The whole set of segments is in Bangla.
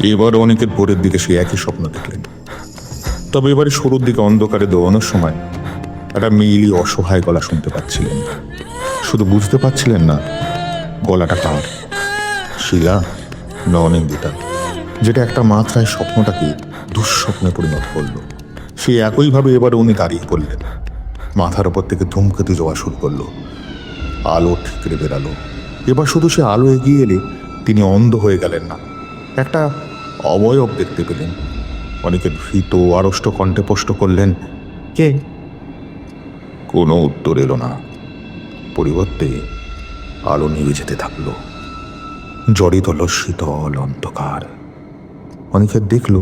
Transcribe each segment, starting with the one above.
এবার অনেকের ভোরের দিকে সে একই স্বপ্ন দেখলেন। তবে এবারে শুরুর দিকে অন্ধকারে দৌড়ানোর সময় একটা মেয়েলি অসহায় গলা শুনতে পাচ্ছিলেন। শুধু বুঝতে পারছিলেন না গলাটা কার, শিলা না অনিন্দিতা, যেটা একটা মাত্রায় স্বপ্নটাকে দুঃস্বপ্নে পরিণত করল। সে একইভাবে এবার উনি দাঁড়িয়ে পড়লেন। মাথার ওপর থেকে ধূমকেতু যাওয়া শুরু করলো। আলো ঠিকরে বেরালো। এবার শুধু সে আলো এগিয়ে এলে তিনি অন্ধ হয়ে গেলেন না, একটা অবয়ব দেখতে পেলেন। অনেকে ভীত আড়ষ্ট কণ্ঠে প্রশ্ন করলেন, কে? কোনো উত্তর এলো না। পরিবর্তে আলো নিভে যেতে থাকলো। জড়িত হল শীতল অন্ধকার। অনেকে দেখল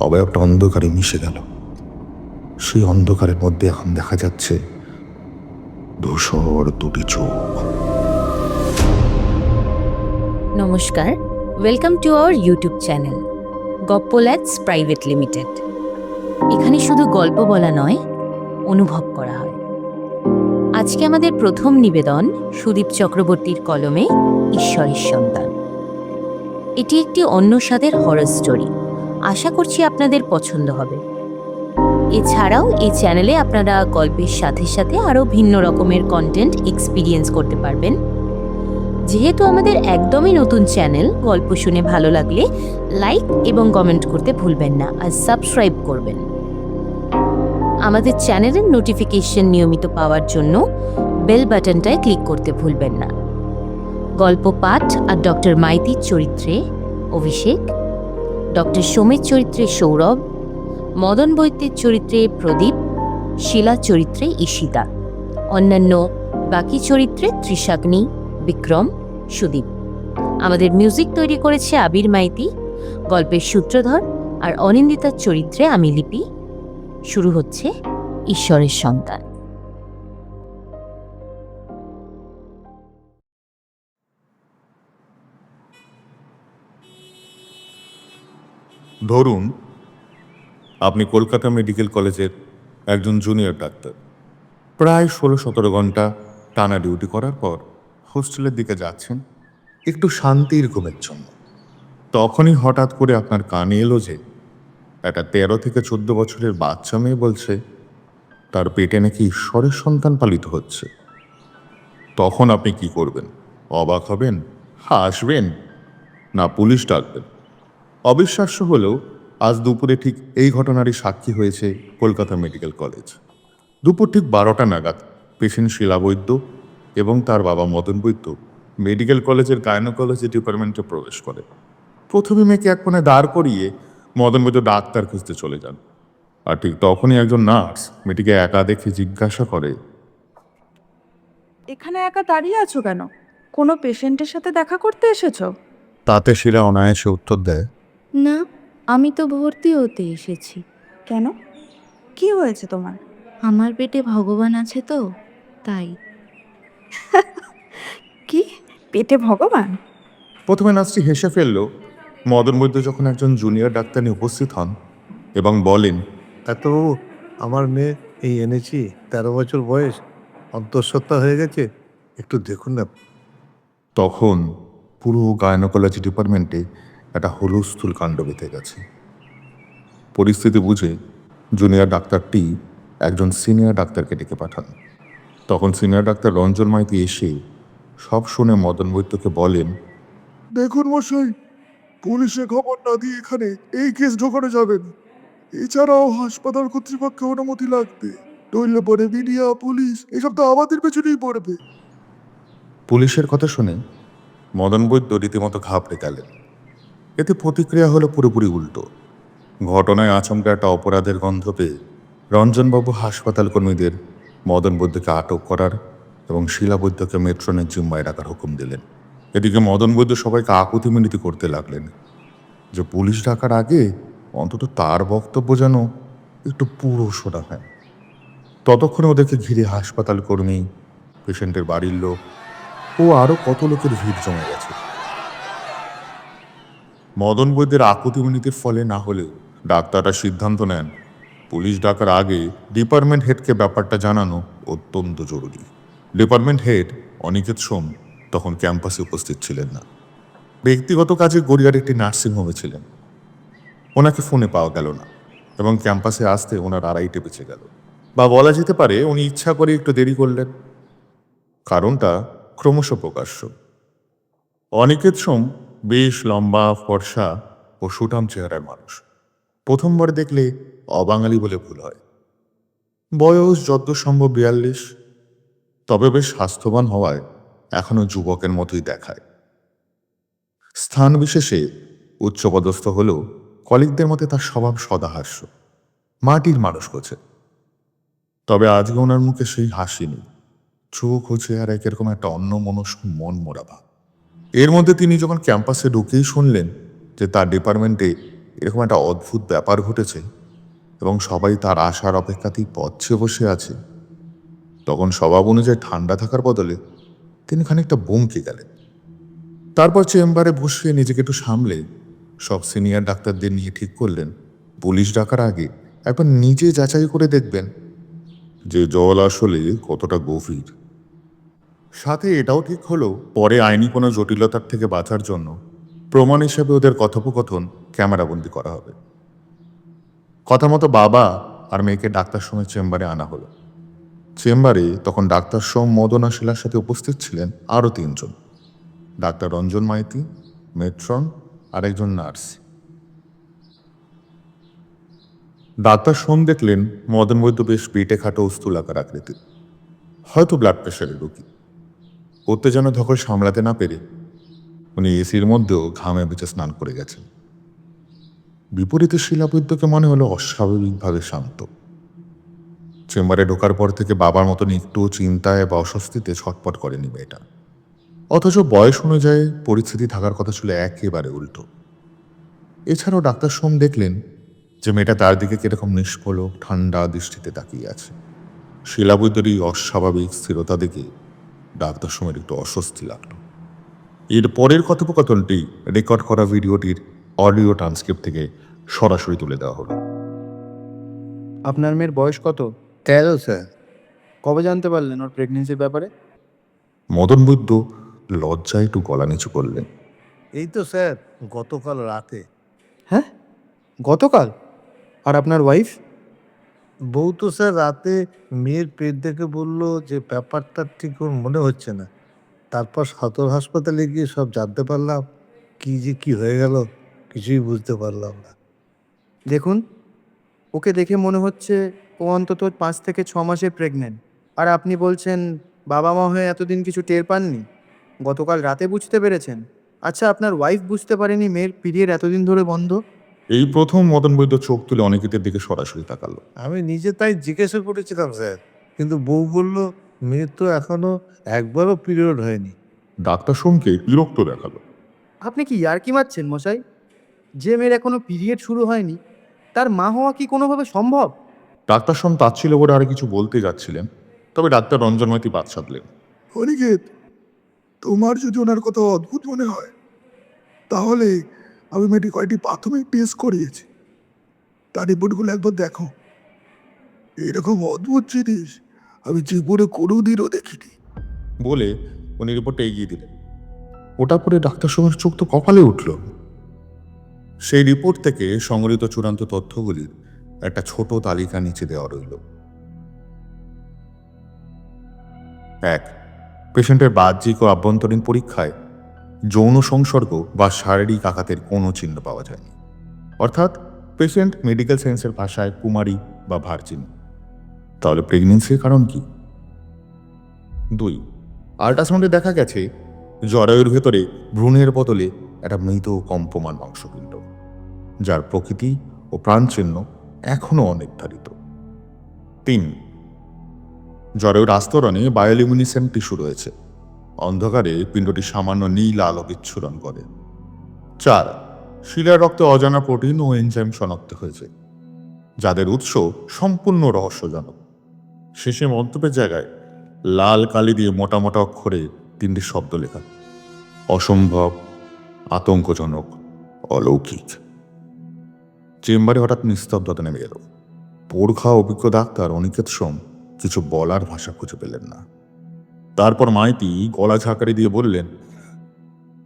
অবয়বটা অন্ধকারে মিশে গেল। সেই অন্ধকারের মধ্যে এখন দেখা যাচ্ছে ধূসর দুটি চোখ। নমস্কার, welcome to our YouTube channel গপ্প ল্যাডস প্রাইভেট লিমিটেড। এখানে শুধু গল্প বলা নয়, অনুভব করা হয়। আজকে আমাদের প্রথম নিবেদন সুদীপ চক্রবর্তীর কলমে ঈশ্বরের সন্তান। এটি একটি অন্য স্বাদের হরর স্টোরি। আশা করছি আপনাদের পছন্দ হবে। এছাড়াও এই চ্যানেলে আপনারা গল্পের সাথে সাথে আরও ভিন্ন রকমের কন্টেন্ট এক্সপিরিয়েন্স করতে পারবেন। যেহেতু আমাদের একদমই নতুন চ্যানেল, গল্প শুনে ভালো লাগলে লাইক এবং কমেন্ট করতে ভুলবেন না, আর সাবস্ক্রাইব করবেন। আমাদের চ্যানেলের নোটিফিকেশন নিয়মিত পাওয়ার জন্য বেল বাটনটায় ক্লিক করতে ভুলবেন না। গল্প পাঠ আর ডক্টর মাইতির চরিত্রে অভিষেক, ডক্টর সোমের চরিত্রে সৌরভ, মদন বৈদ্যের চরিত্রে প্রদীপ, শিলার চরিত্রে ঈশিতা, অন্যান্য বাকি চরিত্রে ত্রিশাগ্নি, বিক্রম, সুদীপ। আমাদের মিউজিক তৈরি করেছে আবির মাইতি, গল্পের সূত্রধর আর অনিন্দিতার চরিত্রে আমি লিপি। শুরু হচ্ছে ঈশ্বরের সন্তান। ধরুন আপনি কলকাতা মেডিকেল কলেজের একজন জুনিয়র ডাক্তার। প্রায় 16-17 ঘন্টা টানা ডিউটি করার পর হোস্টেলের দিকে যাচ্ছেন একটু শান্তির ঘুমের জন্য। তখনই হঠাৎ করে আপনার কানে এলো যে একটা 13 থেকে 14 বছরের বাচ্চা মেয়ে বলছে তার পেটে নাকি ঈশ্বরের সন্তান পালিত হচ্ছে। তখন আপনি কি করবেন? অবাক হবেন, হাসবেন, না পুলিশ ডাকবেন? অবিশ্বাস্য হলেও আজ দুপুরে ঠিক এই ঘটনারই সাক্ষী হয়েছে কলকাতা মেডিকেল কলেজ। দুপুর ঠিক 12টা নাগাদ পেশেন্ট শিলা বৈদ্য এবং তার বাবা মদন বৈদ্য মেডিকেল কলেজের গাইনোকোলজি ডিপার্টমেন্টে প্রবেশ করে। প্রথমে মেয়েকে এক কোণে দাঁড় করিয়ে মদন বৈদ্য ডাক্তার খুঁজতে চলে যান। আর ঠিক তখনই একজন নার্স মেয়েটিকে একা দেখে জিজ্ঞাসা করে, এখানে একা দাঁড়িয়ে আছো কেন? কোনো পেশেন্টের সাথে দেখা করতে এসেছো? তাতে শিলা অনায়াসে উত্তর দেয়, না, আমি তো ভর্তি হতে এসেছি। কেন? কি হয়েছে তোমার? আমার পেটে ভগবান আছে তো, তাই। কি? পেটে ভগবান? প্রথমে নার্সটি হেসে ফেলল। মদন বৈদ্য যখন একজন জুনিয়র ডাক্তার নিয়ে উপস্থিত হন এবং বলেন, এত আমার মেয়ে এই এনেছি 13 বছর বয়স, অন্তঃসত্ত্বা হয়ে গেছে, একটু দেখুন না। তখন পুরো গাইনোকোলজি ডিপার্টমেন্টে একটা হুলস্থুল কাণ্ড বেঁধে গেছে। পরিস্থিতি বুঝে জুনিয়র ডাক্তারটি একজন সিনিয়র ডাক্তারকে ডেকে পাঠান। তখন সিনিয়র ডাক্তার রঞ্জন মাইতি এসে সব শুনে মদন বৈদ্যকে বলেন, দেখুন মশাই, পুলিশে খবর না দিয়ে এখানে এই কেস ঢোকানো যাবে না। এছাড়াও হাসপাতাল কর্তৃপক্ষের অনুমতি লাগবে, নইলে পরে মিডিয়া পুলিশ এসব তো আমাদের পেছনেই পড়বে। পুলিশের কথা শুনে মদন বৈদ্য রীতিমতো ঘাবড়ে গেলেন। এতে প্রতিক্রিয়া হলো পুরোপুরি উল্টো। ঘটনায় আচমকা একটা অপরাধের গন্ধ পেয়ে রঞ্জনবাবু হাসপাতাল কর্মীদের মদন বৈদ্যকে আটক করার এবং শিলা বৈদ্যকে মেট্রনের জিম্মায় রাখার হুকুম দিলেন। এদিকে মদন বৈদ্য সবাইকে আকুতি মিনতি করতে লাগলেন যে পুলিশ ডাকার আগে অন্তত তার বক্তব্য যেন একটু পুরো শোনা হয়। ততক্ষণে ওদেরকে ঘিরে হাসপাতাল কর্মী, পেশেন্টের বাড়ির লোক ও আরো কত লোকের ভিড় জমে গেছে। মদন বৈদ্যের আকুতি মিনতির ফলে না হলেও ডাক্তাররা সিদ্ধান্ত নেন পুলিশ ডাকার আগে ডিপার্টমেন্ট হেডকে ব্যাপারটা জানানো অত্যন্ত জরুরি। ডিপার্টমেন্ট হেড অনিকেত সোম তখন ক্যাম্পাসে উপস্থিত ছিলেন না। ব্যক্তিগত কাজে গড়িয়ার একটি নার্সিংহোমে ছিলেন। ওনাকে ফোনে পাওয়া গেল না এবং ক্যাম্পাসে আসতে ওনার আড়াইটে বেঁচে গেল, বা বলা যেতে পারে উনি ইচ্ছা করে একটু দেরি করলেন। কারণটা ক্রমশ প্রকাশ্য। অনিকেত সোম বেশ লম্বা, ফর্সা ও সুঠাম চেহারার মানুষ। প্রথমবার দেখলে অবাঙালি বলে ভুল হয়। বয়স যদ্দূর সম্ভব 42, তবে বেশ স্বাস্থ্যবান হওয়ায় এখনো যুবকের মতোই দেখায়। স্থান বিশেষে উচ্চপদস্থ হলেও কলিগদের মতে তার স্বভাব সদাহাস্য, মাটির মানুষ গোছে। তবে আজকে ওনার মুখে সেই হাসি নেই, চোখ ও চেহারা এরকম একটা অন্যমনস্ক মন মোরা ভাব। এর মধ্যে তিনি যখন ক্যাম্পাসে ঢুকেই শুনলেন যে তার ডিপার্টমেন্টে এরকম একটা অদ্ভুত ব্যাপার ঘটেছে এবং সবাই তার আসার অপেক্ষাতেই পথে বসে আছে, তখন স্বভাব অনুযায়ী ঠান্ডা থাকার বদলে তিনি খানিকটা বমকে গেলেন। তারপর চেম্বারে বসে নিজেকে একটু সামলে সব সিনিয়র ডাক্তারদের নিয়ে ঠিক করলেন পুলিশ ডাকার আগে একবার নিজে যাচাই করে দেখবেন যে জল আসলে কতটা গভীর। সাথে এটাও ঠিক হলো পরে আইনি কোনো জটিলতার থেকে বাঁচার জন্য প্রমাণ হিসাবে ওদের কথোপকথন ক্যামেরাবন্দি করা হবে। কথা মতো বাবা আর মেয়েকে ডাক্তার সোমের চেম্বারে আনা হলো। চেম্বারে তখন ডাক্তার সোম, মদনা শিলার সাথে উপস্থিত ছিলেন আরও 3 জন: ডাক্তার রঞ্জন মাইতি, মেট্রন আর একজন নার্স। ডাক্তার সোম দেখলেন মদন বৈদ্য বেশ পেটে খাটো স্থূলাকার আকৃতির, হয়তো ব্লাড প্রেশারের রোগী। উত্তেজনা ধকল সামলাতে না পেরে উনি এসির মধ্যেও ঘামে বেঁচে স্নান করে গেছেন। বিপরীতে শিলাবৈদ্যকে মনে হলো অস্বাভাবিকভাবে শান্ত। চেম্বারে ঢোকার পর থেকে বাবার মতন একটু চিন্তায় বা অস্বস্তিতে ছটপট করেনি মেয়েটা, অথচ বয়স অনুযায়ী পরিস্থিতি থাকার কথা ছিল একেবারে উল্টো। এছাড়াও ডাক্তার সোম দেখলেন যে মেয়েটা তার দিকে কিরকম নিষ্পলক ঠান্ডা দৃষ্টিতে তাকিয়ে আছে। শিলাবৈদ্যের এই অস্বাভাবিক স্থিরতা দেখে ডাক্তার সোমের একটু অস্বস্তি লাগলো। এর পরের কথোপকথনটি রেকর্ড করা ভিডিওটির অডিও ট্রান্সক্রিপ্ট থেকে সরাসরি তুলে দেওয়া হলো। আপনার মেয়ের বয়স কত? 13 স্যার। কবে জানতে পারলেন ওর প্রেগনেন্সির ব্যাপারে? মদন বৈদ্য লজ্জায় একটু গলা নিচু করলেন। এই তো স্যার, গতকাল রাতে। হ্যাঁ, গতকাল? আর আপনার ওয়াইফ? বউ তো স্যার রাতে মেয়ের পেট দেখে বলল যে ব্যাপারটা ঠিক ওর মনে হচ্ছে না। তারপর সদর হাসপাতালে গিয়ে সব জানতে পারলাম। কি যে কি হয়ে গেল কিছুই বুঝতে পারলাম না। দেখুন, ওকে দেখে মনে হচ্ছে ও অন্তত 5 থেকে 6 মাসের প্রেগনেন্ট। আর আপনি বলছেন বাবা মা হয়ে এতদিন কিছু টের পাননি, গতকাল রাতে বুঝতে পেরেছেন। আচ্ছা, আপনার ওয়াইফ বুঝতে পারেনি মেয়ের পিরিয়ড এতদিন ধরে বন্ধ? এই প্রথম মদন বৈদ্য চোখ তুলে অনিকেতের দিকে সরাসরি তাকালো। আমি নিজে তাই জিজ্ঞাসা করেছিলাম স্যার, কিন্তু বউ বলল মেয়ের তো এখনো একবারও পিরিয়ড হয়নি। ডাক্তার সোমকে বিরক্ত দেখালো। আপনি কি ইয়ার্কি মারছেন মশাই? যে মেয়ের এখনো পিরিয়ড শুরু হয়নি তার মা হওয়া কি কোনোভাবে সম্ভব? ডাক্তার সোম তাচ্ছিল বলে আর কিছু বলতে যাচ্ছিলেন, তবে ডাক্তার রঞ্জন মাইতি বাদ সাধলেন। অনিকেত, তোমার যদি ওনার কথা অদ্ভুত মনে হয় তাহলে আমি মেয়েটি কয়েকটি প্রাথমিক টেস্ট করিয়েছি, তার রিপোর্টগুলো একবার দেখো। এরকম অদ্ভুত জিনিস আমি জীবনে কোনোদিনও দেখিনি। বলে উনি রিপোর্টটা এগিয়ে দিলেন। ওটা পরে ডাক্তার সোমের চোখ তো কপালে উঠল। সেই রিপোর্ট থেকে সংগৃহীত চূড়ান্ত তথ্যগুলির একটা ছোট তালিকা নিচে দেওয়া রইল। 1. পেশেন্টের বাহ্যিক ও আভ্যন্তরীণ পরীক্ষায় যৌন সংসর্গ বা শারীরিক আঘাতের কোনো চিহ্ন পাওয়া যায়নি, অর্থাৎ পেশেন্ট মেডিকেল সায়েন্সের ভাষায় কুমারী বা ভার্জিন। তাহলে প্রেগনেন্সির কারণ কি? 2. আল্ট্রাসাউন্ডে দেখা গেছে জরায়ুর ভেতরে ভ্রূণের বদলে একটা মৃত কম্পমান মাংসপিণ্ড, যার প্রকৃতি ও প্রাণচিহ্ন এখনো অনির্ধারিত। 3. জরায়ুর আস্তরণে বায়োলিউমিনেসেন্ট টিস্যু রয়েছে, অন্ধকারে পিণ্ডটি সামান্য নীল আলো বিচ্ছুরণ করে। 4. শিলার রক্তে অজানা প্রোটিন ও এনজাইম শনাক্ত হয়েছে, যাদের উৎস সম্পূর্ণ রহস্যজনক। শেষে মন্তব্যের জায়গায় লাল কালি দিয়ে মোটা মোটা অক্ষরে 3টি শব্দ লেখা: অসম্ভব, আতঙ্কজনক, অলৌকিক। চেম্বারে হঠাৎ নিস্তব্ধতা নেমে এল। পরখা অভিজ্ঞ ডাক্তার অনিকেত সোম কিছু বলার ভাষা খুঁজে পেলেন না। তারপর মাইতি গলা ঝাঁকারি দিয়ে বললেন,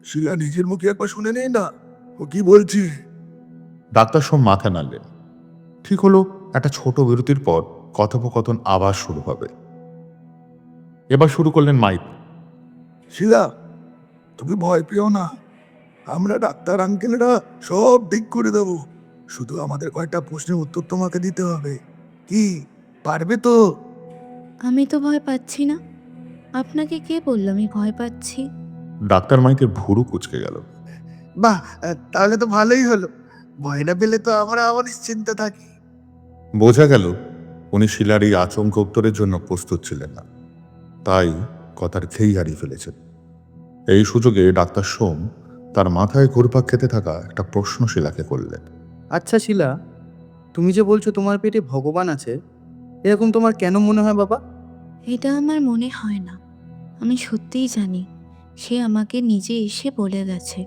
শিলা নিজের মুখে একবার শুনে নেই না ও কি বলছে। ডাক্তার সোম মাথা নাড়লেন। ঠিক হলো, একটা ছোট বিরতির পর কথোপকথন আবার শুরু হবে। এবার শুরু করলেন মাইক। শিলা, তুমি ভয় পেও না, আমরা ডাক্তার আঙ্কেলরা সব ঠিক করে দেবো। শুধু আমাদের কয়েকটা প্রশ্নের উত্তর তোমাকে দিতে হবে। কি পারবে তো? আমি তো ভয় পাচ্ছি না। আপনাকে কে বলল আমি ভয় পাচ্ছি? ডাক্তার মাইকের ভুরু কুচকে গেল। বাহ, তাহলে তো ভালোই হলো। ভয় না পেলে তো আমরা আবার নিশ্চিন্তে থাকি। বোঝা গেল উনি শিলার এই আচমকা উত্তরের জন্য প্রস্তুত ছিলেন না, তাই কথার খেই হারিয়ে ফেলেছেন। এই সুযোগে ডাক্তার সোম তার মাথায় ঘুরপাক খেতে থাকা একটা প্রশ্ন শিলাকে করলেন। আচ্ছা শিলা, তুমি যে বলছো তোমার পেটে ভগবান আছে, এরকম তোমার কেন মনে হয় বাবা? এটা আমার মনে হয় না, আমি সত্যিই জানি। সে আমাকে নিজে এসে বলে গেছে।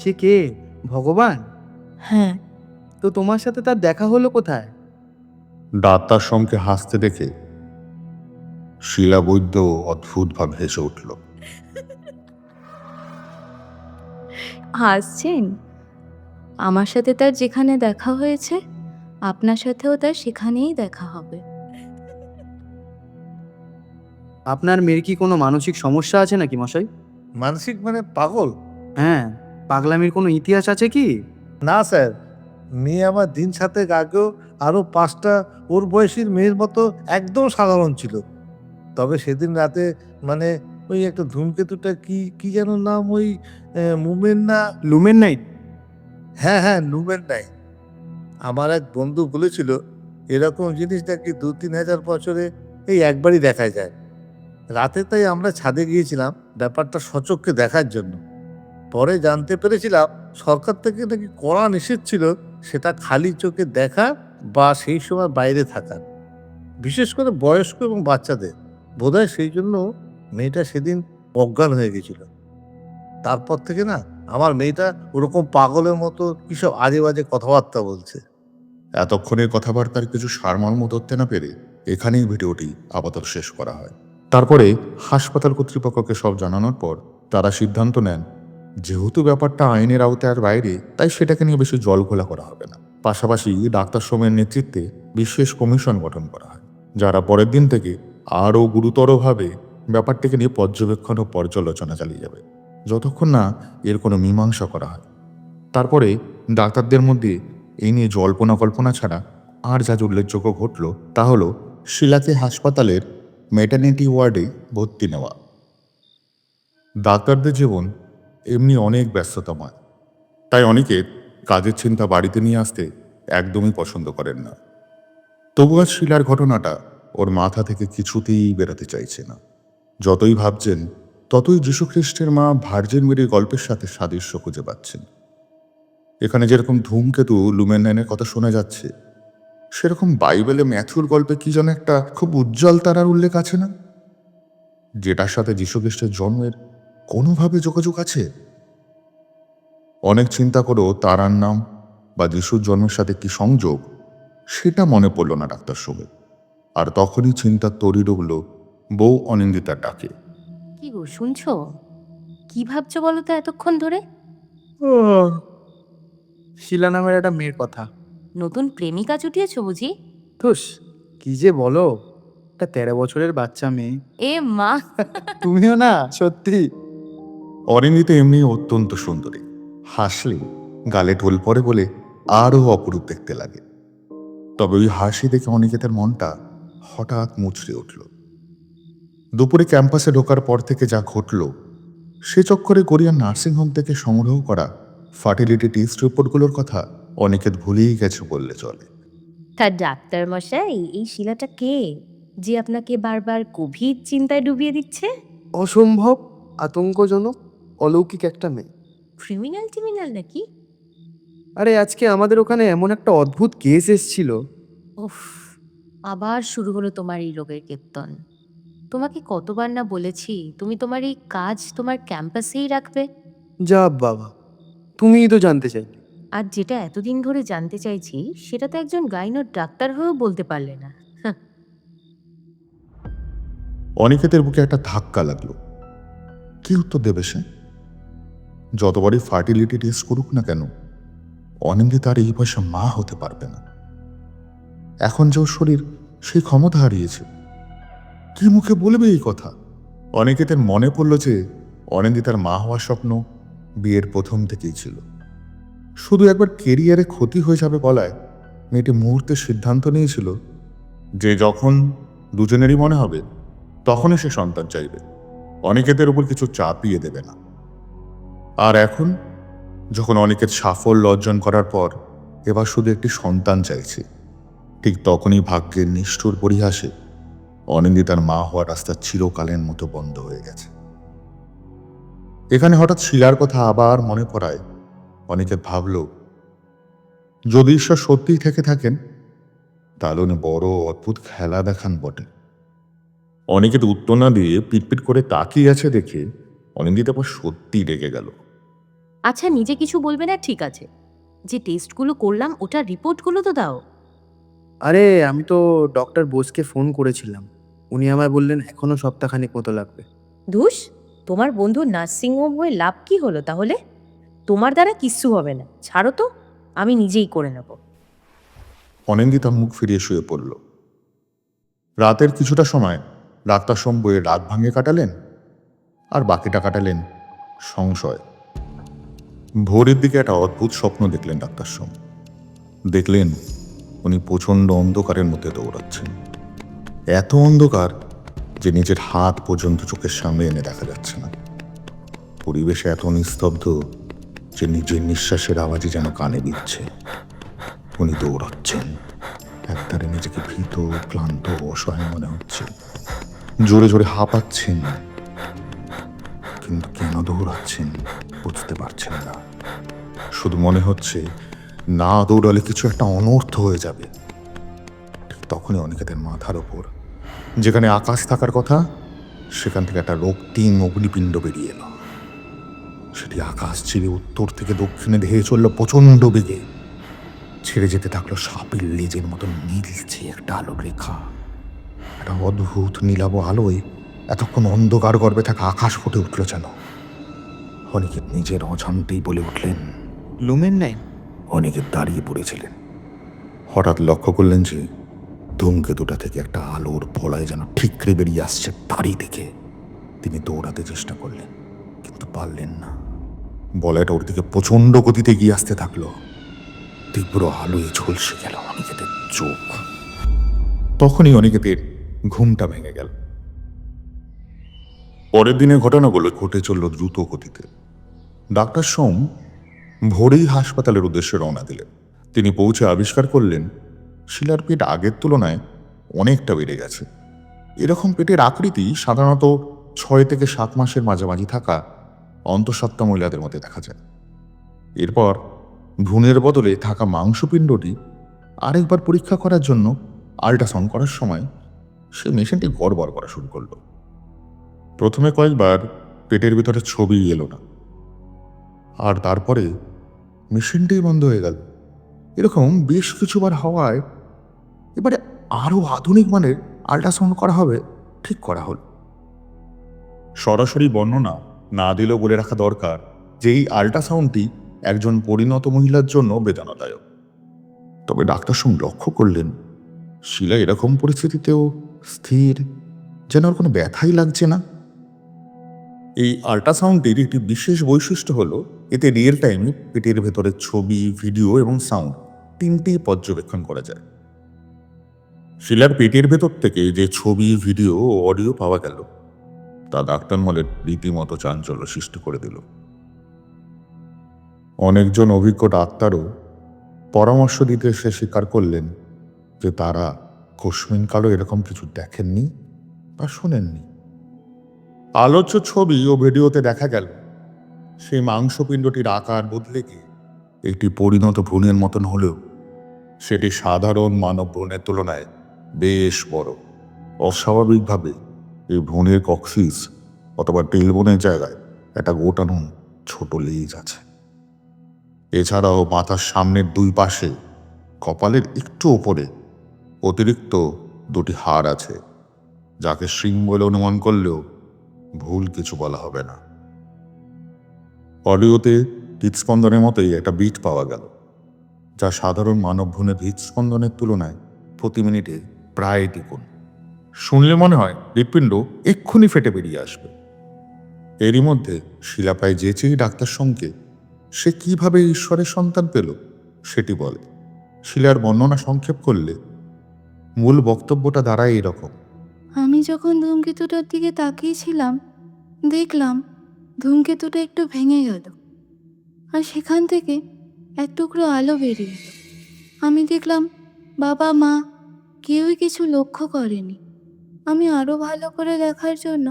সে কে? ভগবান? হ্যাঁ। তো তোমার সাথে তার দেখা হলো কোথায়? ডাক্তার সোমকে হাসতে দেখে শিলা বৈদ্য অদ্ভুতভাবে হেসে উঠল। হাসছেন? আমার সাথে তার যেখানে দেখা হয়েছে, আপনার সাথেও তার সেখানেই দেখা হবে। আপনার মেয়ের কি কোনো মানসিক সমস্যা আছে নাকি মশাই? মানসিক মানে পাগল? হ্যাঁ, পাগলামির কোনো ইতিহাস আছে কি? না স্যার, মেয়ে আমার দিন 7 আগেও আরও 5টা ওর বয়সীর মেয়ের মতো একদম সাধারণ ছিল। তবে সেদিন রাতে মানে ওই একটা ধূমকেতুটা কি কি যেন নাম, ওই মুমেন না? Lumen night? হ্যাঁ হ্যাঁ, লুমেন নাই। আমার এক বন্ধু বলেছিল এরকম জিনিস নাকি 2-3 হাজার বছরে এই একবারই দেখা যায়। রাতে তাই আমরা ছাদে গিয়েছিলাম ব্যাপারটা সচক্ষে দেখার জন্য। পরে জানতে পেরেছিলাম সরকার থেকে নাকি কড়া নিষেধ ছিল সেটা খালি চোখে দেখা বা সেই সময় বাইরে থাকার, বিশেষ করে বয়স্ক এবং বাচ্চাদের। বোধহয় সেই জন্য মেয়েটা সেদিন অজ্ঞান হয়ে গেছিল। তারপর থেকে না আমার মেয়েটা ওরকম পাগলের মতো কিসব আজে বাজে কথাবার্তা বলছে। এতক্ষণের কথাবার্তার কিছু সারমর্ম ধরতে না পেরে এখানেই ভিডিওটি আপাতত শেষ করা হয়। তারপরে হাসপাতাল কর্তৃপক্ষকে সব জানানোর পর তারা সিদ্ধান্ত নেন, যেহেতু ব্যাপারটা আইনের আওতার বাইরে, তাই সেটাকে নিয়ে বেশি জলঘোলা করা হবে না। পাশাপাশি ডাক্তার সোমের নেতৃত্বে বিশেষ কমিশন গঠন করা হয়, যারা পরের দিন থেকে আরও গুরুতরভাবে ব্যাপারটিকে নিয়ে পর্যবেক্ষণ ও পর্যালোচনা চালিয়ে যাবে, যতক্ষণ না এর কোনো মীমাংসা করা হয়। তারপরে ডাক্তারদের মধ্যে এই নিয়ে জল্পনা কল্পনা ছাড়া আর যা উল্লেখযোগ্য ঘটল তা হলো শিলাকে হাসপাতালের ম্যাটারনিটি ওয়ার্ডে ভর্তি নেওয়া। ডাক্তারদের জীবন এমনি অনেক ব্যস্ততাময়, তাই অনেকে কাজের চিন্তা বাড়িতে নিয়ে আসতে একদমই পছন্দ করেন না। তবু আজ শিলার ঘটনাটা ওর মাথা থেকে কিছুতেই বেরোতে চাইছে না। যতই ভাবছেন ততই যীশুখ্রিস্টের মা ভার্জিন মেরির গল্পের সাথে সাদৃশ্য খুঁজে পাচ্ছেন। এখানে যেরকম ধূমকেতু লুমেনাইনের কথা শোনা যাচ্ছে, সেরকম বাইবেলে ম্যাথুর গল্পে কি যেন একটা খুব উজ্জ্বল তারার উল্লেখ আছে না, যেটার সাথে যীশুখ্রিস্টের জন্মের কোনোভাবে যোগাযোগ আছে। অনেক চিন্তা করেও তারার নাম বা যিশুর জন্মের সাথে কি সংযোগ সেটা মনে পড়ল না ডাক্তার সোমের। আর তখনই চিন্তার তরি ডুবল বউ অনিন্দিতার ডাকে। কি গো, শুনছো? কি ভাবছো বলো তো এতক্ষণ ধরে? শিলা নামের একটা মেয়ের কথা। নতুন প্রেমিকা জুটিয়েছো বুঝি? ধুস, কি যে বলো! একটা 13 বছরের বাচ্চা মেয়ে। এ মা! তুমিও না, সত্যি। অনিন্দিতা এমনি অত্যন্ত সুন্দরী, হাসলে গালে ঢোল পড়ে বলে আরও অপরূপ দেখতে লাগে। তবে ওই হাসি দেখে অনিকেতের মনটা হঠাৎ মুচড়ে উঠল। দুপুরে ক্যাম্পাসে ঢোকার পর থেকে যা ঘটল, সে চক্করে কোরিয়ান নার্সিংহোম থেকে সংগ্রহ করা ফার্টিলিটি টেস্ট রিপোর্টগুলোর কথা অনিকেত ভুলেই গেছে বললে চলে। তা ডাক্তার মশাই, এই শিলাটা কে যে আপনাকে বারবার গভীর চিন্তায় ডুবিয়ে দিচ্ছে? অসম্ভব আতঙ্কজনক অলৌকিক একটা মেয়ে। ক্রিমিনাল টিমিনাল নাকি? আরে আজকে আমাদের ওখানে এমন একটা অদ্ভুত কেস এসেছিল। উফ, আবার শুরু হলো তোমার এই রোগের কীর্তন। তোমাকে কতবার না বলেছি তুমি তোমার এই কাজ তোমার ক্যাম্পাসেই রাখবে। যা বাবা, তুমিই তো জানতে চাইলে। আর যেটা এতদিন ধরে জানতে চাইছি সেটা তো একজন গাইনোর ডাক্তার হয়েও বলতে পারলে না। অনিকেতের বুকে একটা ধাক্কা লাগলো। কি উত্তর দেবে সে? যতবারই ফার্টিলিটি টেস্ট করুক না কেন, অনিন্দিতা আর এই বয়সে মা হতে পারবে না। এখন যে ওর শরীর সেই ক্ষমতা হারিয়েছে, কি মুখে বলবে এই কথা? অনিকেতের মনে পড়ল যে অনিন্দিতার মা হওয়ার স্বপ্ন বিয়ের প্রথম থেকেই ছিল। শুধু একবার কেরিয়ারে ক্ষতি হয়ে যাবে বলায় মেয়েটি মুহূর্তে সিদ্ধান্ত নিয়েছিল যে যখন দুজনেরই মনে হবে তখনই সে সন্তান চাইবে, অনিকেতের উপর কিছু চাপিয়ে দেবে না। আর এখন যখন অনিকেত সাফল্য অর্জন করার পর এবার শুধু একটি সন্তান চাইছে, ঠিক তখনই ভাগ্যের নিষ্ঠুর পরিহাসে অনিন্দিতার মা হওয়ার রাস্তা চিরকালের মতো বন্ধ হয়ে গেছে। এখানে হঠাৎ শিলার কথা আবার মনে পড়ায় অনিকেত ভাবল, যদি ঈশ্বর সত্যিই থেকে থাকেন তাহলে উনি বড় অদ্ভুত খেলা দেখান বটে। অনিকেত উত্তর না দিয়ে পিটপিট করে তাকিয়ে আছে দেখে অনিন্দিতা পর সত্যি রেগে গেল। আচ্ছা, নিজে কিছু বলবে না ঠিক আছে, যে টেস্টগুলো করলাম ওটার রিপোর্টগুলো তো দাও। আরে আমি তো ডক্টর বোসকে ফোন করেছিলাম, উনি আমায় বললেন এখনো সপ্তাহখানেক মতো লাগবে। ধুস, তোমার বন্ধু নার্সিংহোম হয়ে লাভ কি হলো তাহলে? তোমার দ্বারা কিচ্ছু হবে না, ছাড়ো তো, আমি নিজেই করে নেব। অনিন্দিতা মুখ ফিরিয়ে শুয়ে পড়ল। রাতের কিছুটা সময় ডাক্তার সোম বইয়ে রাত ভাঙে কাটালেন, আর বাকিটা কাটালেন সংশয়। ভোরের দিকে একটা অদ্ভুত স্বপ্ন দেখলেন ডাক্তার সোম। দেখলেন উনি প্রচণ্ড অন্ধকারের মধ্যে দৌড়াচ্ছেন, এত অন্ধকার যে নিজের হাত পর্যন্ত চোখের সামনে এনে দেখা যাচ্ছে না। পরিবেশে এত নিস্তব্ধ যে নিজের নিঃশ্বাসের আওয়াজই যেন কানে দিচ্ছে। উনি দৌড়াচ্ছেন, একধারে নিজেকে ভীত, ক্লান্ত, অসহায় মনে হচ্ছে। জোরে জোরে হাঁপাচ্ছেন, কিন্তু কেন দৌড়াচ্ছেন বুঝতে পারছেন না। শুধু মনে হচ্ছে না দৌড়ালে কিছু একটা অনর্থ হয়ে যাবে। ঠিক তখনই অনিকেতের মাথার ওপর, যেখানে আকাশ থাকার কথা, সেখান থেকে একটা রক্তিম অগ্নিপিণ্ড বেরিয়ে এলো। সেটি আকাশ ছিঁড়ে উত্তর থেকে দক্ষিণে ধেয়ে চলল প্রচণ্ড বেগে। ছেড়ে যেতে থাকলো সাপের লেজের মতো নীলছে একটা আলোর রেখা। একটা অদ্ভুত নীলাভ আলোয় এতক্ষণ অন্ধকার গর্ভে থাকা আকাশ ফুটে উঠল যেন। অনিকেত নিজের অজান্তেই বলে উঠলেন, লুমেন নাইন। অনিকেত দাঁড়িয়ে পড়েছিলেন। হঠাৎ লক্ষ্য করলেন যে ধূমকেতুটা থেকে একটা আলোর বলয় যেন ঠিকরে বেরিয়ে আসছে তারই দিকে। তিনি দৌড়াতে চেষ্টা করলেন, কিন্তু পারলেন না। বলয়টা ওর দিকে প্রচণ্ড গতিতে এগিয়ে আসতে থাকলো। তীব্র আলোয় ঝলসে গেল অনিকেতের চোখ। তখনই অনিকেতের ঘুমটা ভেঙে গেল। পরের দিনের ঘটনাগুলো ঘটে চলল দ্রুত গতিতে। ডাক্তার সোম ভোরেই হাসপাতালের উদ্দেশ্যে রওনা দিলেন। তিনি পৌঁছে আবিষ্কার করলেন শিলার পেট আগের তুলনায় অনেকটা বেড়ে গেছে। এরকম পেটের আকৃতি সাধারণত 6 থেকে 7 মাসের মাঝামাঝি থাকা অন্তঃসত্ত্বা মহিলাদের মধ্যে দেখা যায়। এরপর ভ্রূণের বদলে থাকা মাংসপিণ্ডটি আরেকবার পরীক্ষা করার জন্য আল্ট্রাসাউন্ড করার সময় সে মেশিনটি গড়বড় করা শুরু করলো। প্রথমে কয়েকবার পেটের ভিতরে ছবি এলো না, আর তারপরে মেশিনটি বন্ধ হয়ে গেল। এরকম বেশ কিছুবার হওয়ায় এবারে আরো আধুনিক মানের আল্ট্রাসাউন্ড করা হবে ঠিক করা হল। সরাসরি বর্ণনা না দিলেও বলে রাখা দরকার যে এই আল্ট্রাসাউন্ডটি একজন পরিণত মহিলার জন্য বেদনাদায়ক। তবে ডাক্তার সোম লক্ষ্য করলেন শিলা এরকম পরিস্থিতিতেও স্থির, যেন ওর কোনো ব্যথাই লাগছে না। এই আল্ট্রাসাউন্ডটির একটি বিশেষ বৈশিষ্ট্য হলো এতে রিয়েল টাইমে পেটের ভেতরের ছবি, ভিডিও এবং সাউন্ড তিনটি পর্যবেক্ষণ করা যায়। শিলার পেটের ভেতর থেকে যে ছবি, ভিডিও ও অডিও পাওয়া গেল তা ডাক্তার মহলের রীতিমতো চাঞ্চল্য সৃষ্টি করে দিল। অনেকজন অভিজ্ঞ ডাক্তারও পরামর্শ দিতে এসে স্বীকার করলেন যে তারা কোশ্মিনকালও এরকম কিছু দেখেননি বা শোনেননি। আলোচ্য ছবি ও ভিডিওতে দেখা গেল সেই মাংসপিণ্ডটির আকার বদলে গিয়ে একটি পরিণত ভ্রূণের মতন হলেও সেটি সাধারণ মানব ভ্রূণের তুলনায় বেশ বড়। অস্বাভাবিকভাবে এই ভ্রূণের কক্সিস অথবা টেলবোনের জায়গায় একটা গোটানো ছোট লেজ আছে। এছাড়াও মাথার সামনের দুই পাশে কপালের একটু ওপরে অতিরিক্ত দুটি হাড় আছে, যাকে শিং বলে অনুমান করলেও ভুল কিছু বলা হবে না। অডিওতে হৃদস্পন্দনের মতোই একটা বিট পাওয়া গেল, যা সাধারণ মানবভ্রূণের হৃদস্পন্দনের তুলনায় প্রতি মিনিটে প্রায় দ্বিগুণ। শুনলে মনে হয় হৃৎপিণ্ড এক্ষুনি ফেটে বেরিয়ে আসবে। এরই মধ্যে শিলা প্রায় যেচেই ডাক্তার সঙ্গে সে কিভাবে ঈশ্বরের সন্তান পেল সেটি বলে। শিলার বর্ণনা সংক্ষেপ করলে মূল বক্তব্যটা দাঁড়ায় এরকম: আমি যখন ধূমকেতুটার দিকে তাকিয়েছিলাম, দেখলাম ধূমকেতুটা একটু ভেঙে গেল, আর সেখান থেকে এক টুকরো আলো বেরিয়ে এলো। আমি দেখলাম বাবা মা কেউই কিছু লক্ষ্য করেনি। আমি আরও ভালো করে দেখার জন্য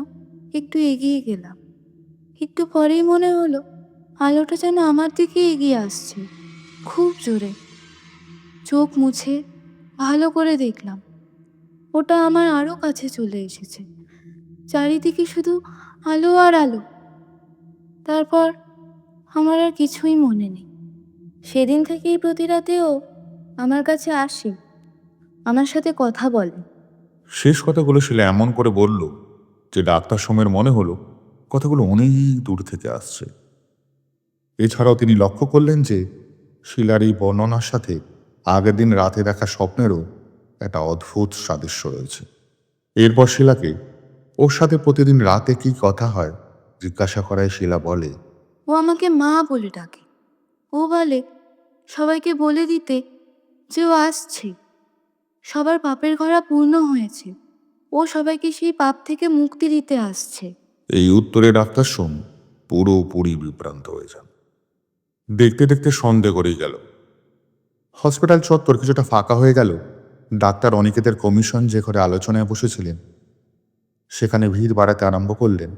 একটু এগিয়ে গেলাম। একটু পরেই মনে হলো আলোটা যেন আমার দিকে এগিয়ে আসছে, খুব জোরে। চোখ মুছে ভালো করে দেখলাম ওটা আমার আরও কাছে চলে এসেছে। চারিদিকে শুধু আলো আর আলো। তারপর আমার আর কিছুই মনে নেই। সেদিন থেকেই প্রতি রাতেও আমার কাছে আসে, আমার সাথে কথা বলে। শেষ কথাগুলো শিলা এমন করে বলল যে ডাক্তার সোমের মনে হলো কথাগুলো অনেক দূর থেকে আসছে। এছাড়াও তিনি লক্ষ্য করলেন যে শিলার এই বর্ণনার সাথে আগের দিন রাতে দেখা স্বপ্নেরও একটা অদ্ভুত সাদৃশ্য রয়েছে। এরপর শিলাকে ওর সাথে প্রতিদিন রাতে কি কথা হয় জিজ্ঞাসা করায় শিলা বলে, ও আমাকে মা বলে ডাকে। ও বলে সবাইকে বলে দিতে যে ও আসছে, সবার পাপের ঘোড়া পূর্ণ হয়েছে, ও সবাইকে সেই পাপ থেকে মুক্তি দিতে আসছে। এই উত্তরে ডাক্তার সোম পুরোপুরি বিভ্রান্ত হয়ে যান। দেখতে দেখতে সন্দেহ করেই গেল। হসপিটাল চত্বর কিছুটা ফাঁকা হয়ে গেল। ডাক্তার অনিকেতের কমিশন যে ঘরে আলোচনায় বসেছিলেন সেখানে ভিড় বাড়াতে আরম্ভ করলেন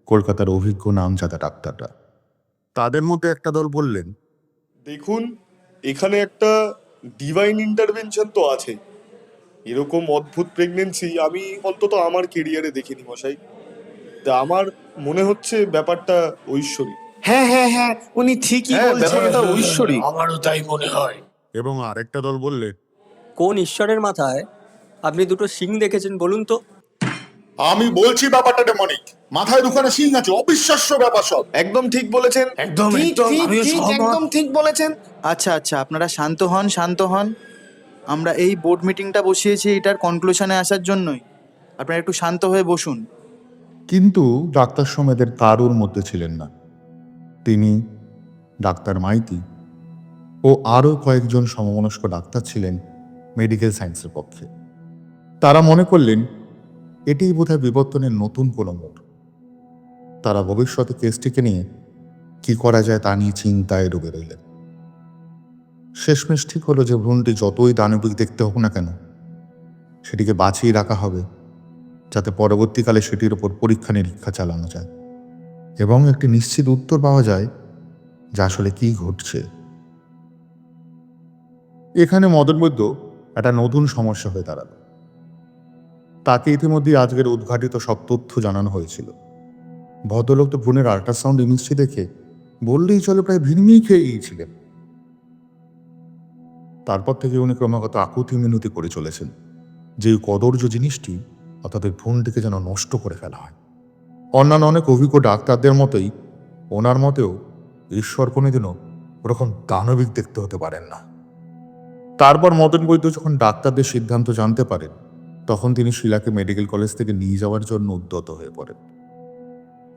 কলকাতার অভিজ্ঞ নামজাদা ডাক্তাররা। তাদের মধ্যে একটা দল বললেন, দেখুন, এখানে একটা ডিভাইন ইন্টারভেনশন তো আছে। এরকম অদ্ভুত প্রেগনেন্সি আমি অন্তত আমার কেরিয়ারে দেখিনি মশাই। তা আমার মনে হচ্ছে ব্যাপারটা ঐশ্বরিক। হ্যাঁ হ্যাঁ হ্যাঁ, উনি ঠিকই বলছেন। ব্যাপারটা ঐশ্বরিক। আমারও তাই মনে হয়। এবং আরেকটা দল বললেন, কোন ঈশ্বরের মাথায় আপনি দুটো শিং দেখেছেন বলুন তো? আমি বলছি ব্যাপারটা ডেমনিক, মাথায় দুখানে শিং আছে, অবিশ্বাস্য ব্যাপার সব। একদম ঠিক বলেছেন। একদম ঠিক, একদম, ঠিক, আমিও ঠিক, সহমত। একদম ঠিক বলেছেন। আচ্ছা আচ্ছা, আপনারা শান্ত হন, শান্ত হন। আমরা এই বোর্ড মিটিংটা বসিয়েছি এটার কনক্লুশনে আসার জন্যই। আপনারা একটু শান্ত হয়ে বসুন। কিন্তু ডাক্তার সোমেদের কারোর মধ্যে ছিলেন না। তিনি, ডাক্তার মাইতি ও আরও কয়েকজন সমমনস্ক ডাক্তার ছিলেন মেডিকেল সায়েন্সের পক্ষে। তারা মনে করলেন এটিই বোধহয় বিবর্তনের নতুন কোনো মোড়। তারা ভবিষ্যতে কেসটিকে নিয়ে কি করা যায় তা নিয়ে চিন্তায় ডুবে রইলেন। শেষমেশ ঠিক হলো যে ভ্রূণটি যতই দানবিক দেখতে হোক না কেন, সেটিকে বাঁচিয়ে রাখা হবে যাতে পরবর্তীকালে সেটির ওপর পরীক্ষা নিরীক্ষা চালানো যায় এবং একটি নিশ্চিত উত্তর পাওয়া যায় যে আসলে কি ঘটছে। এখানে মদন বৈদ্য একটা নতুন সমস্যা হয়ে দাঁড়ালো। তাকে ইতিমধ্যেই আজকের উদ্ঘাটিত সব তথ্য জানানো হয়েছিল। ভদ্রলোক তো ভ্রূণের আল্ট্রাসাউন্ড ইমেজটি দেখে বললেই চলে প্রায় ভিড়মিয়ে খেয়ে গিয়েছিলেন। তারপর থেকে উনি ক্রমাগত আকুতি মিনতি করে চলেছেন যে কদর্য জিনিসটি অর্থাৎ ভ্রূণটিকে যেন নষ্ট করে ফেলা হয়। অন্যান্য অনেক অভিজ্ঞ ডাক্তারদের মতোই ওনার মতেও ঈশ্বর কোনোদিনও ওরকম দানবিক দেখতে হতে পারেন না। তারপর মদন বৈদ্য যখন ডাক্তারদের সিদ্ধান্ত জানতে পারেন তখন তিনি শিলাকে মেডিকেল কলেজ থেকে নিয়ে যাওয়ার জন্য উদ্যত হয়ে পড়েন।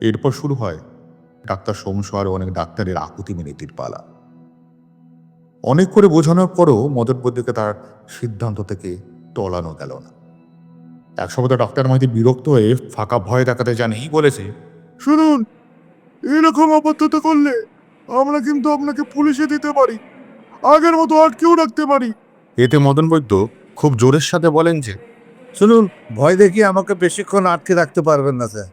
এরপর শুরু হয় ডাক্তার সোমসহ আরও অনেক ডাক্তারের আকুতি মিনতির পালা। অনেক করে বোঝানোর পরও মদন বৈদ্যকে তার সিদ্ধান্ত থেকে টলানো গেল না। একসময় তো ডক্টর মাইতি বিরক্ত হয়ে ফাঁকা ভয় দেখাতে জানেই বলেছে, শুনুন, এরকম অবদ্ধতা করলে আমরা কিন্তু আপনাকে পুলিশে দিতে পারি, আগের মতো আটকেও রাখতে পারি। এতে মদন বৈদ্য খুব জোরের সাথে বলেন যে, শুনুন, ভয় দেখিয়ে আমাকে বেশিক্ষণ আটকে রাখতে পারবেন না স্যার।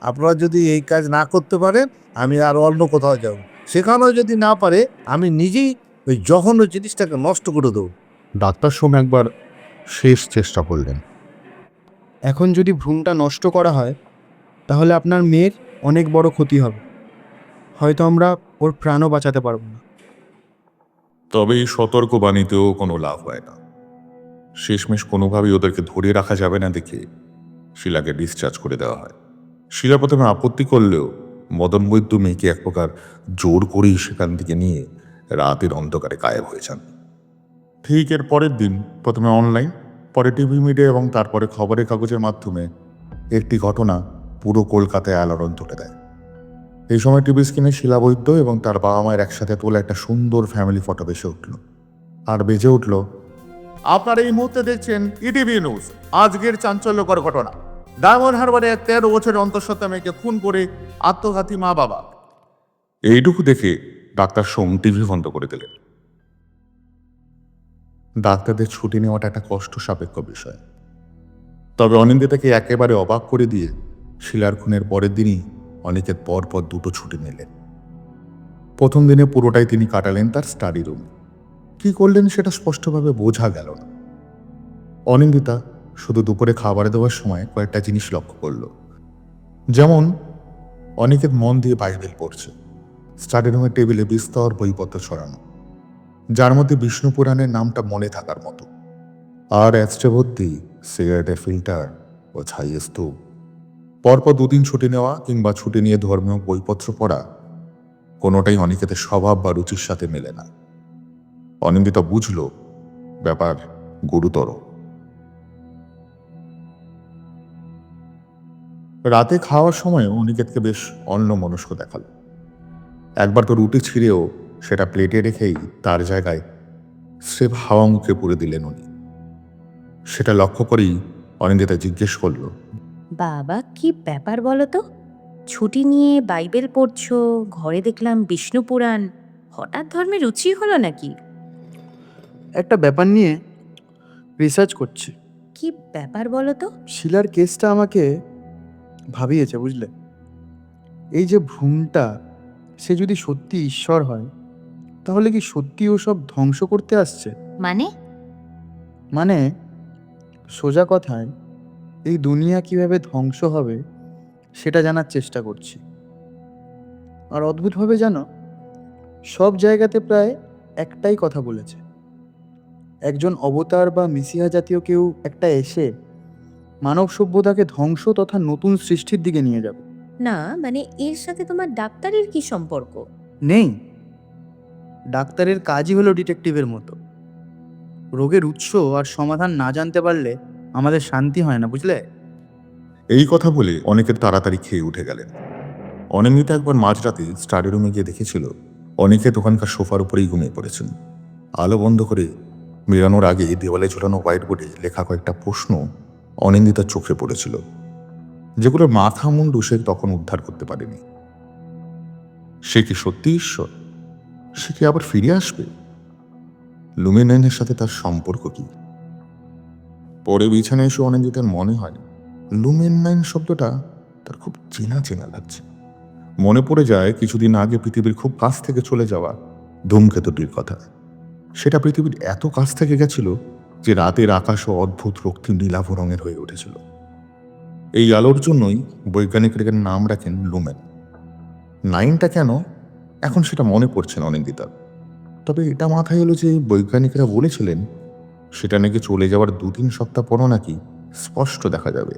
আপনারা যদি এই কাজ না করতে পারেন আমি আর অন্য কোথাও যাব। সেখানেও যদি না পারে আমি নিজেই ওই জঘন্য জিনিসটাকে নষ্ট করে দেবো। ডাক্তার সোম একবার শেষ চেষ্টা করলেন। এখন যদি ভ্রূণটা নষ্ট করা হয় তাহলে আপনার মেয়ের অনেক বড় ক্ষতি হবে। হয়তো আমরা ওর প্রাণও বাঁচাতে পারবো না। তবে এই সতর্কবাণীতেও কোনো লাভ হয় না। শেষমেশ কোনোভাবেই ওদেরকে ধরে রাখা যাবে না দেখে শিলাকে ডিসচার্জ করে দেওয়া হয়। শিলা প্রথমে আপত্তি করলেও মদন বৈদ্য মেয়েকে এক প্রকার জোর করেই সেখান থেকে নিয়ে রাতের অন্ধকারে গায়েব হয়ে যান। ঠিক এর পরের দিন প্রথমে অনলাইন, পরে টিভি মিডিয়া এবং তারপরে খবরের কাগজের মাধ্যমে একটি ঘটনা পুরো কলকাতায় আলোড়ন তুলে দেয়। এই সময় টিভি স্ক্রিনে শিলা বৈদ্য এবং তার বাবা মায়ের একসাথে তোলা একটা সুন্দর ফ্যামিলি ফটো ভেসে উঠল। আর বেজে উঠল, আপনারা এই মুহূর্তে দেখছেন ইটিভি নিউজ। আজকের চাঞ্চল্যকর ঘটনা, ডায়মন্ড হারবারে এক 13 বছরের অন্তঃসত্ত্বা মেয়েকে খুন করে আত্মঘাতী মা বাবা। এইটুকু দেখে ডাক্তার সোম টিভি বন্ধ করে দিলেন। ডাক্তারদের ছুটি নেওয়াটা একটা কষ্ট সাপেক্ষ বিষয়, তবে অনিন্দিতাকে একেবারে অবাক করে দিয়ে শিলার খুনের পরের দিনই অনিকেত পরপর 2টো ছুটি নিলেন। প্রথম দিনে পুরোটাই তিনি কাটালেন তার স্টাডি রুমে। কি করলেন সেটা স্পষ্টভাবে বোঝা গেল না। অনিন্দিতা শুধু দুপুরে খাবার দেওয়ার সময় কয়েকটা জিনিস লক্ষ্য করল। যেমন অনিকেত মন দিয়ে বাইবেল পড়ছে, স্টাডি রুমের টেবিলে বিস্তর বইপত্র ছড়ানো, যার মধ্যে বিষ্ণু পুরাণের নামটা মনে থাকার মতো, আর অ্যাস্ট্রে ভর্তি সিগারেটের ফিল্টার ও ছাইয়ের স্তূপ। পরপর 2 দিন ছুটি নেওয়া কিংবা ছুটি নিয়ে ধর্মীয় বইপত্র পড়া কোনোটাই অনিকেতের স্বভাব বা রুচির সাথে মেলে না। অনিন্দিতা বুঝল ব্যাপার গুরুতর। রাতে খাওয়ার সময় অনিকেতকে বেশ অন্যমনস্ক দেখালো। একবার তো রুটি ছিঁড়েও সেটা প্লেটে রেখেই তার জায়গায় স্রেফ হাওয়া মুখে পুরে দিলেন উনি। সেটা লক্ষ্য করেই অনিন্দিতা জিজ্ঞেস করল, বাবা কি ব্যাপার বলো তো? ছুটি নিয়ে বাইবেল পড়ছো, ঘরে দেখলাম বিষ্ণু পুরাণ, হঠাৎ ধর্মে রুচি হলো নাকি? একটা ব্যাপার নিয়ে রিসার্চ করছি। কি ব্যাপার বলো তো? শিলার কেসটা আমাকে ভাবিয়েছে, বুঝলে। এই যে ভ্রূণটা, সে যদি সত্যি ঈশ্বর হয়, তাহলে কি সত্যি ও সব ধ্বংস করতে আসছে? মানে সোজা কথায় এই দুনিয়া কিভাবে ধ্বংস হবে সেটা জানার চেষ্টা করছি। আর অদ্ভুতভাবে জানো, সব জায়গাতে প্রায় একটাই কথা বলেছে, একজন অবতার বা মিসিহা জাতীয় কেউ একটা এসে মানব সভ্যতাকে ধ্বংস তথা নতুন সৃষ্টির দিকে নিয়ে যাবে। না মানে এর সাথে তোমার ডাক্তারের কি সম্পর্ক? নেই, ডাক্তারের কাজই হলো ডিটেকটিভের মতো। রোগের উৎস আর সমাধান না জানতে পারলে আমাদের শান্তি হয় না, বুঝলে। এই কথা বলে অনেকের তাড়াতাড়ি খেয়ে উঠে গেলেন। অনিন্দিতা একবার মাঝরাতে স্টাডি রুমে গিয়ে দেখেছিল অনিকেত ওখানকার সোফার উপরেই ঘুমিয়ে পড়েছেন। আলো বন্ধ করে বেরানোর আগে দেওয়ালে ঝোলানো হোয়াইট বোর্ডে লেখা কয়েকটা প্রশ্ন অনিন্দিতার চোখে পড়েছিল, যেগুলোর মাথা মুন্ডু সে তখন উদ্ধার করতে পারেনি। সে কি সত্যি ঈশ্বর? সে কি আবার ফিরে আসবে? লুমিনাইনের সাথে তার সম্পর্ক কি? পরে বিছানায় এসে অনিন্দিতার মনে হয় লুমিনাইন শব্দটা তার খুব চেনা চেনা লাগছে। মনে পড়ে যায় কিছুদিন আগে পৃথিবীর খুব কাছ থেকে চলে যাওয়া ধূমকেতুটির কথা। সেটা পৃথিবীর এত কাছ থেকে গেছিল যে রাতের আকাশও অদ্ভুত রক্তিম নীলাভ রঙের হয়ে উঠেছিল। এই আলোর জন্যই বৈজ্ঞানিকরা নাম রাখেন লুমেন। 9টা কেন এখন সেটা মনে পড়ছে না অনিন্দিতার। তবে এটা মাথায় এলো যে বৈজ্ঞানিকরা বলেছিলেন সেটা নাকি চলে যাওয়ার 2-3 সপ্তাহ পরও নাকি স্পষ্ট দেখা যাবে,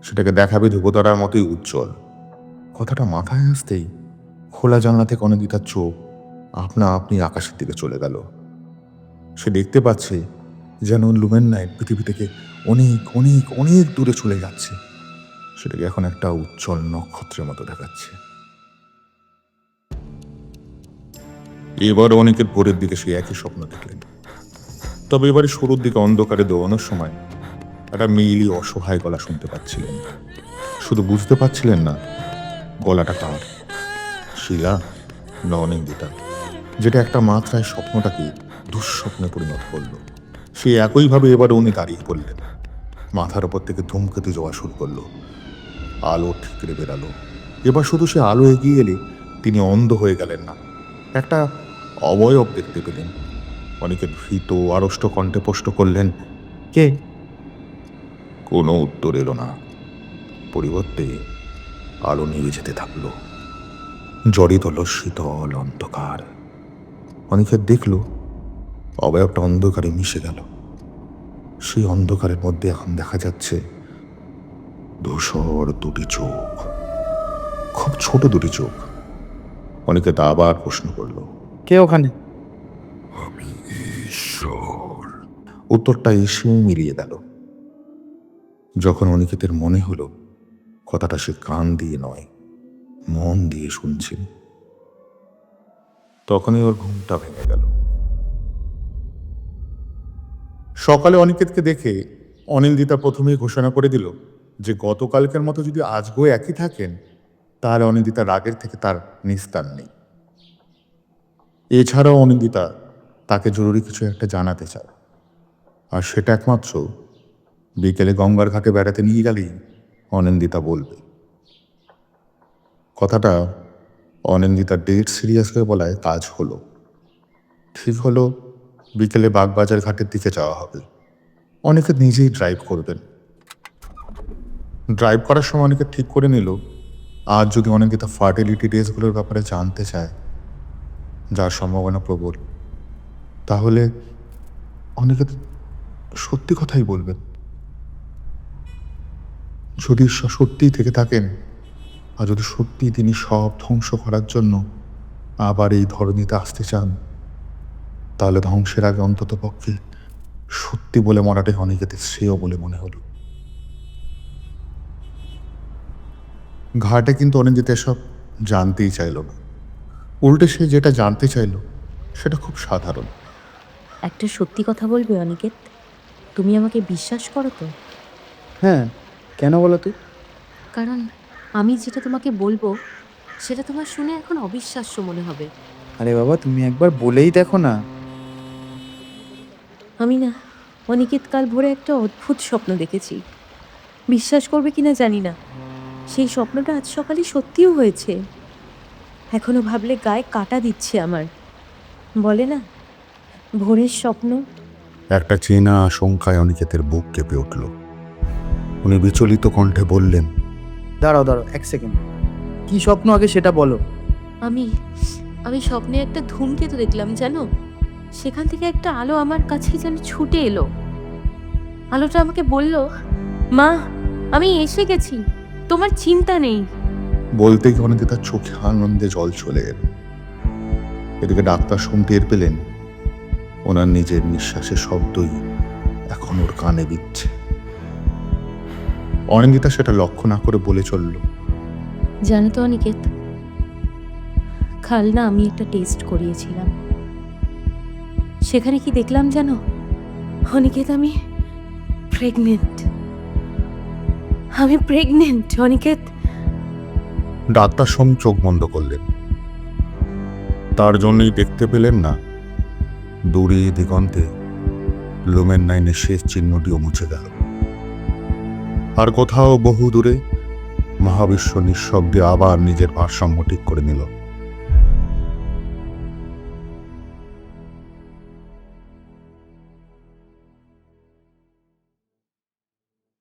সেটাকে দেখাবে ধ্রুবতারার মতোই উজ্জ্বল। কথাটা মাথায় আসতেই খোলা জানলা থেকে অনিন্দিতার চোখ আপনা আপনি আকাশের দিকে চলে গেল। সে দেখতে পাচ্ছে যেন লুমেন নাইট পৃথিবী থেকে অনেক অনেক অনেক দূরে চলে যাচ্ছে। সেটাকে এখন একটা উজ্জ্বল নক্ষত্রের মতো দেখাচ্ছে। এবার অনেকের ভোরের দিকে সে একই স্বপ্ন দেখলেন, তবে এবারে শুরুর দিকে অন্ধকারে দৌড়ানোর সময় একটা মেইলি অসহায় গলা শুনতে পাচ্ছিলেন। শুধু বুঝতে পারছিলেন না গলাটা কার, শিলা না অনিন্দিতা, যেটা একটা মাত্রায় স্বপ্নটাকে দুঃস্বপ্নে পরিণত করলো। সে একইভাবে এবার উনি দাঁড়িয়ে পড়লেন। মাথার ওপর থেকে ধূমকেতু যাওয়া শুরু করলো। আলো ঠিকরে বেরালো। এবার শুধু সে আলো এগিয়ে এলে তিনি অন্ধ হয়ে গেলেন না, একটা অবয়ব দেখতে পেলেন। অনেকে ভীত আড়ষ্ট কণ্ঠে প্রশ্ন করলেন, কে? কোনো উত্তর এলো না। পরিবর্তে আলো নিভে যেতে থাকলো। জড়িত হলো শীতল অন্ধকার। অনেকে দেখল অবয়বটা অন্ধকারে মিশে গেল। সেই অন্ধকারের মধ্যে এখন দেখা যাচ্ছে ধূসর 2টি চোখ। খুব ছোট দুটি চোখ। অনিকেত আবার প্রশ্ন করল, কে ওখানে? উত্তরটা এসেও মিলিয়ে গেল। যখন অনিকেতের মনে হলো কথাটা সে কান দিয়ে নয়, মন দিয়ে শুনছে, তখনই ওর ঘুমটা ভেঙে গেল। সকালে অনিকেতকে দেখে অনিন্দিতা প্রথমেই ঘোষণা করে দিল যে গতকালকের মতো যদি আজকেও একই থাকেন, তাহলে অনিন্দিতা রাগের থেকে তার নিস্তার নেই। এছাড়াও অনিন্দিতা তাকে জরুরি কিছু একটা জানাতে চায়, আর সেটা একমাত্র বিকেলে গঙ্গার ঘাটে বেড়াতে নিয়ে গেলেই অনিন্দিতা বলবে। কথাটা অনিন্দিতা ডেট সিরিয়াস হয়ে বলায় কাজ হলো। ঠিক হলো বিকেলে বাগবাজার ঘাটের দিকে যাওয়া হবে। অনেকে নিজেই ড্রাইভ করবেন। ড্রাইভ করার সময় অনেকে ঠিক করে নিল, আজ যদি অনিন্দিতা ফার্টিলিটি টেস্টগুলোর ব্যাপারে জানতে চায়, যার সম্ভাবনা প্রবল, তাহলে অনেকে সত্যি কথাই বলবেন। যদি ঈশ্বর সত্যিই থেকে থাকেন, আর যদি সত্যিই তিনি সব ধ্বংস করার জন্য আবার এই ধরনীতে আসতে চান, তাহলে ধ্বংসের আগে অন্তত পক্ষে সত্যি বলে মরাটাই অনিকেতের শ্রেয় বলে মনে হলো। ঘাটে কিন্তু অনিন্দিতা এসব জানতেই চাইল না। উল্টে সে যেটা জানতে চাইল সেটা খুব সাধারণ। একটা সত্যি কথা বলবে অনিকেত? তুমি আমাকে বিশ্বাস করো তো? হ্যাঁ, কেন বলো তুই? কারণ আমি যেটা তোমাকে বলবো সেটা তোমার শুনে এখন অবিশ্বাস্য মনে হবে। আরে বাবা, তুমি একবার বলেই দেখো না। আমি না অনিকেত কাল ভোরে একটা অদ্ভুত স্বপ্ন দেখেছি। বিশ্বাস করবে কিনা জানি না, সেই স্বপ্নটা আজ সকালে সত্যিও হয়েছে। এখনো ভাবলে গায়ে কাঁটা দিচ্ছে আমার। বলে না, ভোরের স্বপ্ন। একটা চেনা আশঙ্কায় অনিকেতের বুক কেঁপে উঠল। উনি বিচলিত কণ্ঠে বললেন, দাঁড়াও দাঁড়াও, এক সেকেন্ড। কি স্বপ্ন আগে সেটা বলো। আমি আমি স্বপ্নে একটা ধূমকেতু দেখলাম, জানো? সেখান থেকে একটা আলো আমার কাছে যেন ছুটে এলো। আলোটা আমাকে বলল, মা আমি এসে গেছি, তোমার চিন্তা নেই। বলতে গিয়ে অনিন্দিতার চোখে আনন্দে জল চলে এল। এদিকে ডাক্তার সোম টের পেলেন ওনার নিজের নিঃশ্বাসের শব্দই এখন ওর কানে বিচ্ছে। অনিন্দিতা সেটা লক্ষ্য না করে বলে চলল, জানো তো অনিকেত, কাল না আমি একটা টেস্ট করিয়েছিলাম। সেখানে কি দেখলাম জানো অনিকেত? আমি প্রেগনেন্ট। অনিকেত। ডাক্তার সোম চোখ বন্ধ করলেন। তার জন্যই দেখতে পেলেন না দূরে দিগন্তে লুমেন 9-এর শেষ চিহ্নটিও মুছে গেল। আর কোথাও বহু দূরে মহাবিশ্ব নিঃশব্দে আবার নিজের ভারসাম্য ঠিক করে নিল।